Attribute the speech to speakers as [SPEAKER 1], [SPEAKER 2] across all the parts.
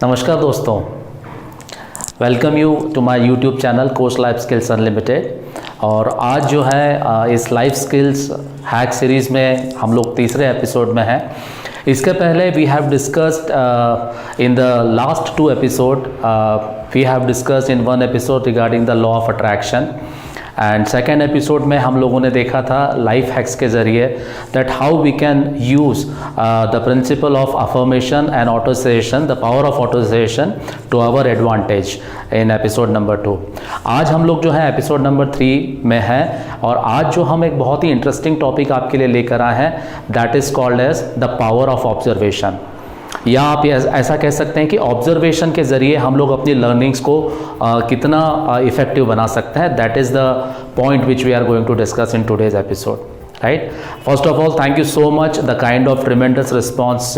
[SPEAKER 1] नमस्कार दोस्तों, welcome you to my YouTube channel coach life skills unlimited. और आज जो है इस लाइफ स्किल्स हैक सीरीज़ में हम लोग तीसरे एपिसोड में हैं। इसके पहले we have discussed in the last 2 episode, we have discussed in 1 episode regarding the law of attraction and second episode में हम लोगों ने देखा था लाइफ हैक्स के ज़रिए that how we can use the principle of affirmation and autosuggestion, the power of autosuggestion to our advantage in episode number 2। आज हम लोग जो है एपिसोड नंबर 3 में हैं और आज जो हम एक बहुत ही इंटरेस्टिंग टॉपिक आपके लिए लेकर आए हैं that is called as the power of observation, या आप ऐसा कह सकते हैं कि ऑब्जर्वेशन के ज़रिए हम लोग अपनी लर्निंग्स को कितना इफेक्टिव बना सकते हैं। That is the point which we are going to discuss in today's episode, right? First of all, thank you so much the kind of tremendous response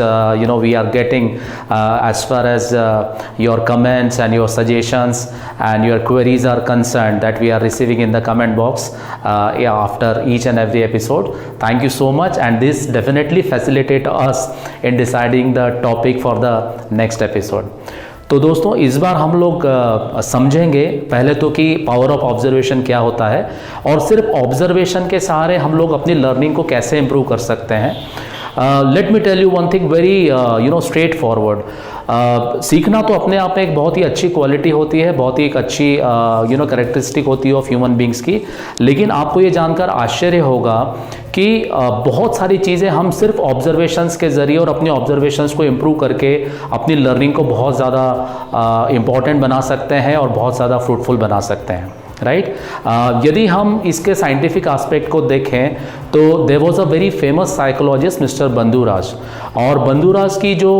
[SPEAKER 1] we are getting as far as your comments and your suggestions and your queries are concerned that we are receiving in the comment box after each and every episode. Thank you so much, and this definitely facilitate us in deciding the topic for the next episode. तो दोस्तों, इस बार हम लोग समझेंगे पहले तो कि power of observation क्या होता है और सिर्फ ऑब्जर्वेशन के सहारे हम लोग अपनी लर्निंग को कैसे इम्प्रूव कर सकते हैं। Let me tell you one thing very straightforward. सीखना तो अपने आप में एक बहुत ही अच्छी क्वालिटी होती है, बहुत ही एक अच्छी कैरेक्टरिस्टिक होती है ऑफ ह्यूमन बींग्स की। लेकिन आपको ये जानकर आश्चर्य होगा कि बहुत सारी चीज़ें हम सिर्फ ऑब्जर्वेशंस के ज़रिए और अपनी ऑब्जर्वेशंस को इम्प्रूव करके अपनी लर्निंग को बहुत ज़्यादा इम्पॉर्टेंट बना सकते हैं और बहुत ज़्यादा फ्रूटफुल बना सकते हैं, राइट? यदि हम इसके साइंटिफिक एस्पेक्ट को देखें तो there was a very famous psychologist mister Bandhuraj, और बंधुराज की जो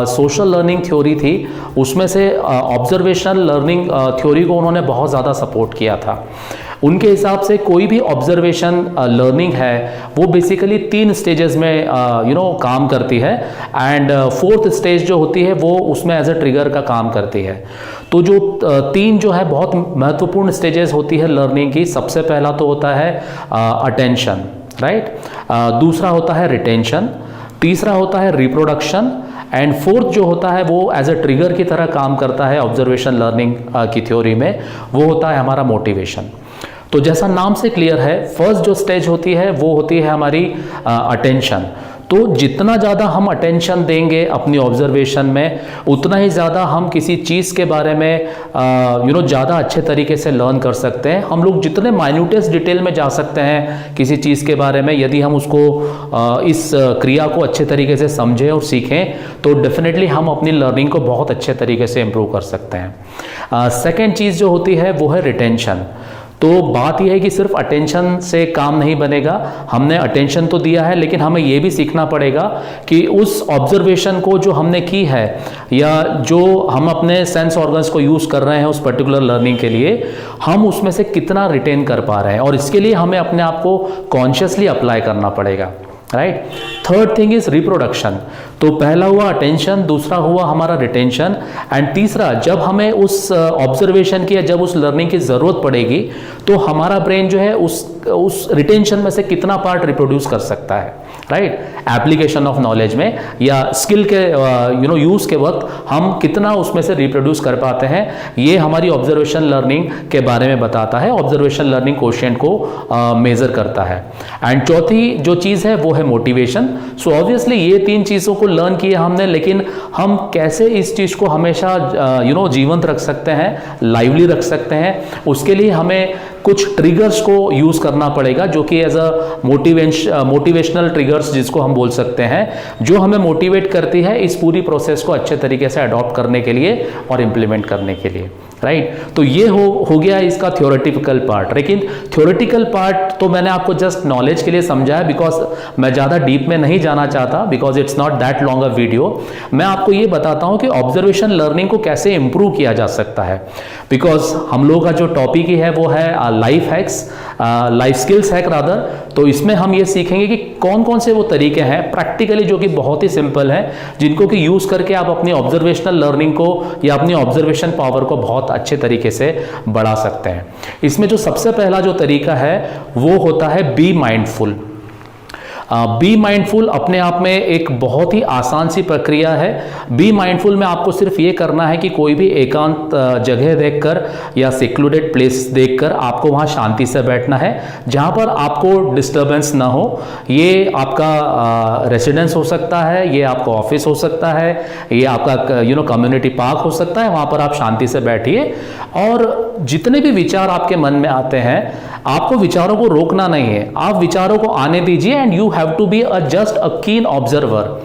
[SPEAKER 1] सोशल लर्निंग थ्योरी थी उसमें से ऑब्जर्वेशनल लर्निंग थ्योरी को उन्होंने बहुत ज़्यादा सपोर्ट किया था। उनके हिसाब से कोई भी ऑब्जर्वेशन लर्निंग है वो बेसिकली 3 स्टेजेस में काम करती है एंड 4th स्टेज जो होती है वो उसमें एज अ ट्रिगर का काम करती है। तो जो 3 जो है बहुत महत्वपूर्ण स्टेजेस होती है लर्निंग की, सबसे पहला तो होता है अटेंशन, राइट? दूसरा होता है रिटेंशन, तीसरा होता है रिप्रोडक्शन एंड 4th जो होता है वो एज अ ट्रिगर की तरह काम करता है ऑब्जर्वेशन लर्निंग की थ्योरी में, वो होता है हमारा मोटिवेशन। तो जैसा नाम से क्लियर है, फर्स्ट जो स्टेज होती है वो होती है हमारी अटेंशन। तो जितना ज़्यादा हम अटेंशन देंगे अपनी ऑब्जर्वेशन में उतना ही ज़्यादा हम किसी चीज़ के बारे में ज़्यादा अच्छे तरीके से लर्न कर सकते हैं। हम लोग जितने माइन्यूटेस्ट डिटेल में जा सकते हैं किसी चीज़ के बारे में, यदि हम उसको इस क्रिया को अच्छे तरीके से समझें और सीखें तो डेफिनेटली हम अपनी लर्निंग को बहुत अच्छे तरीके से इम्प्रूव कर सकते हैं। सेकेंड चीज़ जो होती है वो है रिटेंशन। तो बात यह है कि सिर्फ अटेंशन से काम नहीं बनेगा। हमने अटेंशन तो दिया है लेकिन हमें यह भी सीखना पड़ेगा कि उस ऑब्जर्वेशन को जो हमने की है या जो हम अपने सेंस ऑर्गन्स को यूज़ कर रहे हैं उस पर्टिकुलर लर्निंग के लिए, हम उसमें से कितना रिटेन कर पा रहे हैं, और इसके लिए हमें अपने आप को कॉन्शियसली अप्लाई करना पड़ेगा, right? Third thing is reproduction. तो पहला हुआ अटेंशन, दूसरा हुआ हमारा रिटेंशन एंड तीसरा जब हमें उस ऑब्जर्वेशन की या जब उस लर्निंग की ज़रूरत पड़ेगी तो हमारा ब्रेन जो है उस रिटेंशन में से कितना पार्ट रिप्रोड्यूस कर सकता है, राइट? एप्लीकेशन ऑफ नॉलेज में या स्किल के यूज़ के वक्त हम कितना उसमें से रिप्रोड्यूस कर पाते हैं, ये हमारी ऑब्जर्वेशन लर्निंग के बारे में बताता है। ऑब्जर्वेशन लर्निंग कोशेंट को मेज़र करता है। एंड चौथी जो चीज़ है वो है मोटिवेशन। सो ऑब्वियसली ये 3 चीज़ों को लर्न किया हमने, लेकिन हम कैसे इस चीज़ को हमेशा जीवंत रख सकते हैं, लाइवली रख सकते हैं, उसके लिए हमें कुछ ट्रिगर्स को यूज़ करना पड़ेगा जो कि एज अ मोटिवेशनल ट्रिगर्स जिसको हम बोल सकते हैं, जो हमें मोटिवेट करती है इस पूरी प्रोसेस को अच्छे तरीके से अडॉप्ट करने के लिए और इम्प्लीमेंट करने के लिए, राइट? तो ये हो गया इसका थ्योरेटिकल पार्ट। लेकिन थ्योरेटिकल पार्ट तो मैंने आपको जस्ट नॉलेज के लिए समझाया, बिकॉज मैं ज़्यादा डीप में नहीं जाना चाहता, because it's not that long a video. मैं आपको ये बताता हूँ कि ऑब्जर्वेशन लर्निंग को कैसे इंप्रूव किया जा सकता है, बिकॉज हम लोग का जो टॉपिक ही है वो है life hacks, life skills hack rather. तो इसमें हम ये सीखेंगे कि कौन कौन से वो तरीके हैं प्रैक्टिकली जो कि बहुत ही सिंपल हैं, जिनको कि यूज़ करके आप अपनी ऑब्जर्वेशनल लर्निंग को या अपनी ऑब्जर्वेशन पावर को बहुत अच्छे तरीके से बढ़ा सकते हैं। इसमें जो सबसे पहला जो तरीका है वो होता है बी माइंडफुल। बी माइंडफुल अपने आप में एक बहुत ही आसान सी प्रक्रिया है। बी माइंडफुल में आपको सिर्फ ये करना है कि कोई भी एकांत जगह देखकर या सेक्लूडेड प्लेस देखकर आपको वहाँ शांति से बैठना है, जहाँ पर आपको डिस्टर्बेंस ना हो। ये आपका रेसिडेंस हो सकता है, ये आपका ऑफिस हो सकता है, ये आपका कम्युनिटी पार्क हो सकता है। वहाँ पर आप शांति से बैठिए और जितने भी विचार आपके मन में आते हैं, आपको विचारों को रोकना नहीं है, आप विचारों को आने दीजिए। And you have to be just a keen observer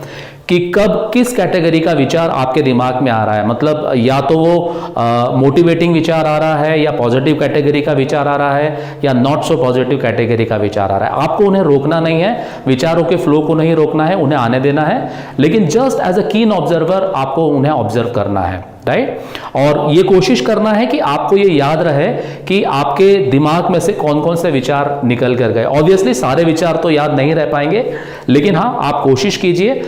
[SPEAKER 1] कि कब किस कैटेगरी का विचार आपके दिमाग में आ रहा है। मतलब या तो वो मोटिवेटिंग विचार आ रहा है, या पॉजिटिव कैटेगरी का विचार आ रहा है, या नॉट सो पॉजिटिव कैटेगरी का विचार आ रहा है। आपको उन्हें रोकना नहीं है, विचारों के फ्लो को नहीं रोकना है, उन्हें आने देना है, लेकिन just as a keen observer आपको उन्हें ऑब्जर्व करना है, राइट। और ये कोशिश करना है कि आपको ये याद रहे कि आपके दिमाग में से कौन कौन से विचार निकल कर गए। ऑब्वियसली सारे विचार तो याद नहीं रह पाएंगे, लेकिन हाँ, आप कोशिश कीजिए,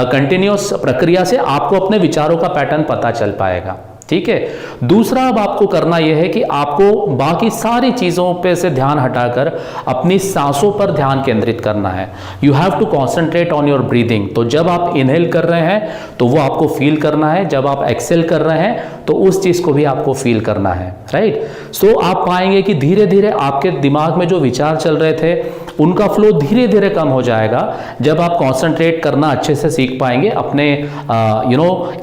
[SPEAKER 1] कंटिन्यूअस प्रक्रिया से आपको अपने विचारों का पैटर्न पता चल पाएगा, ठीक है। दूसरा अब आपको करना यह है कि आपको बाकी सारी चीज़ों पे से ध्यान हटाकर अपनी सांसों पर ध्यान केंद्रित करना है। You have to concentrate on your breathing. तो जब आप इनहेल कर रहे हैं तो वो आपको फील करना है, जब आप एक्सेल कर रहे हैं तो उस चीज़ को भी आपको फील करना है, राइट। सो आप पाएंगे कि धीरे धीरे आपके दिमाग में जो विचार चल रहे थे उनका फ्लो धीरे धीरे कम हो जाएगा, जब आप कॉन्सेंट्रेट करना अच्छे से सीख पाएंगे अपने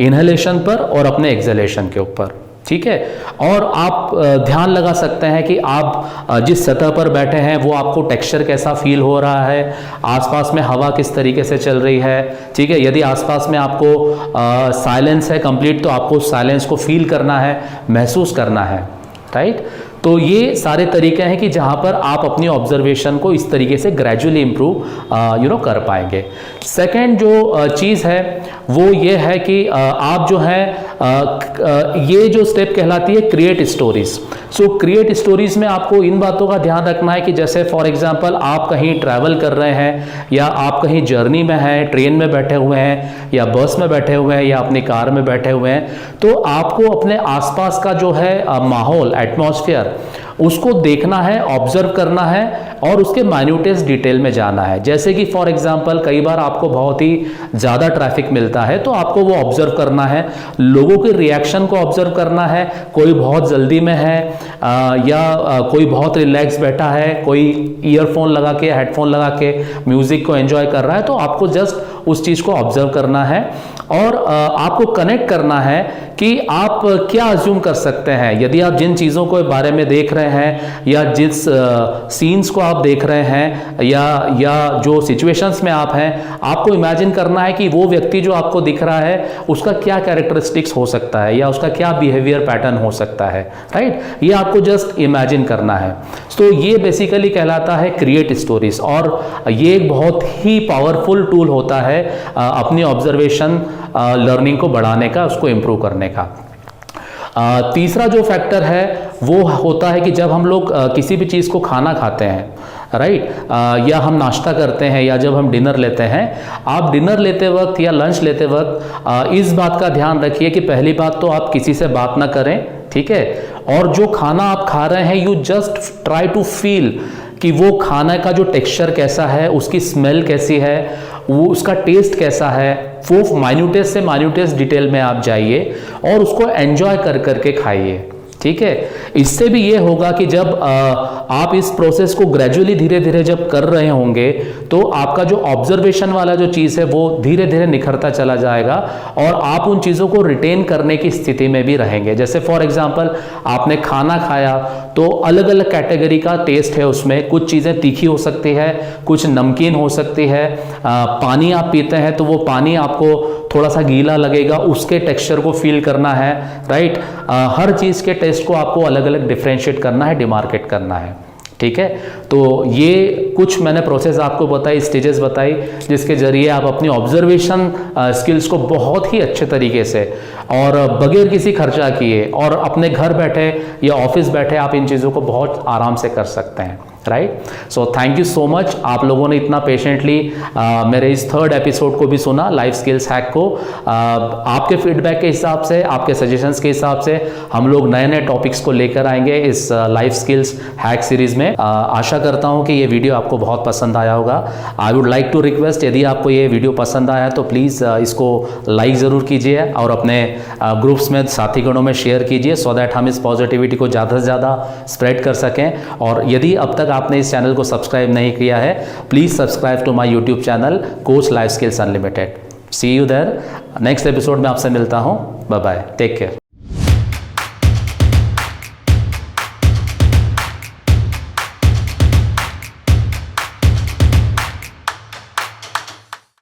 [SPEAKER 1] इनहेलेशन पर और अपने एक्सहेलेशन के ऊपर, ठीक है। और आप ध्यान लगा सकते हैं कि आप जिस सतह पर बैठे हैं वो आपको टेक्सचर कैसा फील हो रहा है, आसपास में हवा किस तरीके से चल रही है, ठीक है। यदि आसपास में आपको साइलेंस है कंप्लीट, तो आपको साइलेंस को फील करना है, महसूस करना है, राइट। तो ये सारे तरीके हैं कि जहां पर आप अपनी ऑब्जर्वेशन को इस तरीके से ग्रेजुअली इंप्रूव कर पाएंगे। सेकंड जो चीज़ है वो ये है कि आप जो है ये जो स्टेप कहलाती है क्रिएट स्टोरीज। सो क्रिएट स्टोरीज में आपको इन बातों का ध्यान रखना है कि जैसे फॉर एग्जांपल आप कहीं ट्रैवल कर रहे हैं, या आप कहीं जर्नी में हैं, ट्रेन में बैठे हुए हैं, या बस में बैठे हुए हैं, या अपनी कार में बैठे हुए हैं, तो आपको अपने आसपास का जो है माहौल, एटमॉस्फेयर, उसको देखना है, ऑब्जर्व करना है और उसके माइन्यूटेस्ट डिटेल में जाना है। जैसे कि फॉर एग्जांपल कई बार आपको बहुत ही ज़्यादा ट्रैफिक मिलता है, तो आपको वो ऑब्जर्व करना है, लोगों के रिएक्शन को ऑब्जर्व करना है। कोई बहुत जल्दी में है या कोई बहुत रिलैक्स बैठा है, कोई ईयरफोन लगा के, हेडफोन लगा के म्यूजिक को एंजॉय कर रहा है, तो आपको जस्ट उस चीज़ को ऑब्जर्व करना है और आपको कनेक्ट करना है कि आप क्या अज्यूम कर सकते हैं। यदि आप जिन चीज़ों के बारे में देख रहे हैं, या जिस सीन्स को आप देख रहे हैं, या जो सिचुएशंस में आप हैं, आपको इमेजिन करना है कि वो व्यक्ति जो आपको दिख रहा है उसका क्या कैरेक्टरिस्टिक्स हो सकता है, या उसका क्या बिहेवियर पैटर्न हो सकता है, राइट। ये आपको जस्ट इमेजिन करना है। तो ये बेसिकली कहलाता है क्रिएट स्टोरीज, और ये एक बहुत ही पावरफुल टूल होता है अपनी ऑब्जर्वेशन लर्निंग को बढ़ाने का, उसको इम्प्रूव करने का। तीसरा जो फैक्टर है वो होता है कि जब हम लोग किसी भी चीज़ को खाना खाते हैं, राइट, या हम नाश्ता करते हैं, या जब हम डिनर लेते हैं, आप डिनर लेते वक्त या लंच लेते वक्त इस बात का ध्यान रखिए कि पहली बात तो आप किसी से बात ना करें, ठीक है। और जो खाना आप खा रहे हैं, you just try to feel कि वो खाने का जो टेक्सचर कैसा है, उसकी स्मेल कैसी है, वो उसका टेस्ट कैसा है, वो माइन्यूटेस्ट से माइन्यूटेस्ट डिटेल में आप जाइए और उसको एंजॉय कर करके खाइए, ठीक है। इससे भी ये होगा कि जब आप इस प्रोसेस को ग्रेजुअली धीरे धीरे जब कर रहे होंगे, तो आपका जो ऑब्जर्वेशन वाला जो चीज़ है वो धीरे धीरे निखरता चला जाएगा और आप उन चीज़ों को रिटेन करने की स्थिति में भी रहेंगे। जैसे फॉर एग्जांपल आपने खाना खाया तो अलग अलग कैटेगरी का टेस्ट है उसमें, कुछ चीज़ें तीखी हो सकती है, कुछ नमकीन हो सकती है, पानी आप पीते हैं तो वो पानी आपको थोड़ा सा गीला लगेगा, उसके टेक्सचर को फील करना है, राइट। हर चीज़ के टेस्ट को आपको अलग अलग डिफ्रेंशिएट करना है, डिमार्केट करना है, ठीक है। तो ये कुछ मैंने प्रोसेस आपको बताई, स्टेजेस बताई, जिसके जरिए आप अपनी ऑब्जर्वेशन स्किल्स को बहुत ही अच्छे तरीके से और बगैर किसी खर्चा किए और अपने घर बैठे या ऑफिस बैठे आप इन चीज़ों को बहुत आराम से कर सकते हैं, right. So thank you so much, आप लोगों ने इतना पेशेंटली मेरे इस 3rd एपिसोड को भी सुना, लाइफ स्किल्स हैक को। आपके फीडबैक के हिसाब से, आपके सजेशंस के हिसाब से हम लोग नए नए टॉपिक्स को लेकर आएंगे इस लाइफ स्किल्स हैक सीरीज में। आशा करता हूं कि ये वीडियो आपको बहुत पसंद आया होगा। I would like to request, यदि आपको ये वीडियो पसंद आया तो प्लीज़ इसको लाइक ज़रूर कीजिए और अपने ग्रुप्स में, साथी गणों में शेयर कीजिए, सो दैट हम इस पॉजिटिविटी को ज़्यादा से ज़्यादा स्प्रेड कर सकें। और यदि अब तक आपने इस चैनल को सब्सक्राइब नहीं किया है, please subscribe to my YouTube channel coach life skills unlimited. See you there. Next episode में आपसे मिलता हूँ। Bye bye, take care.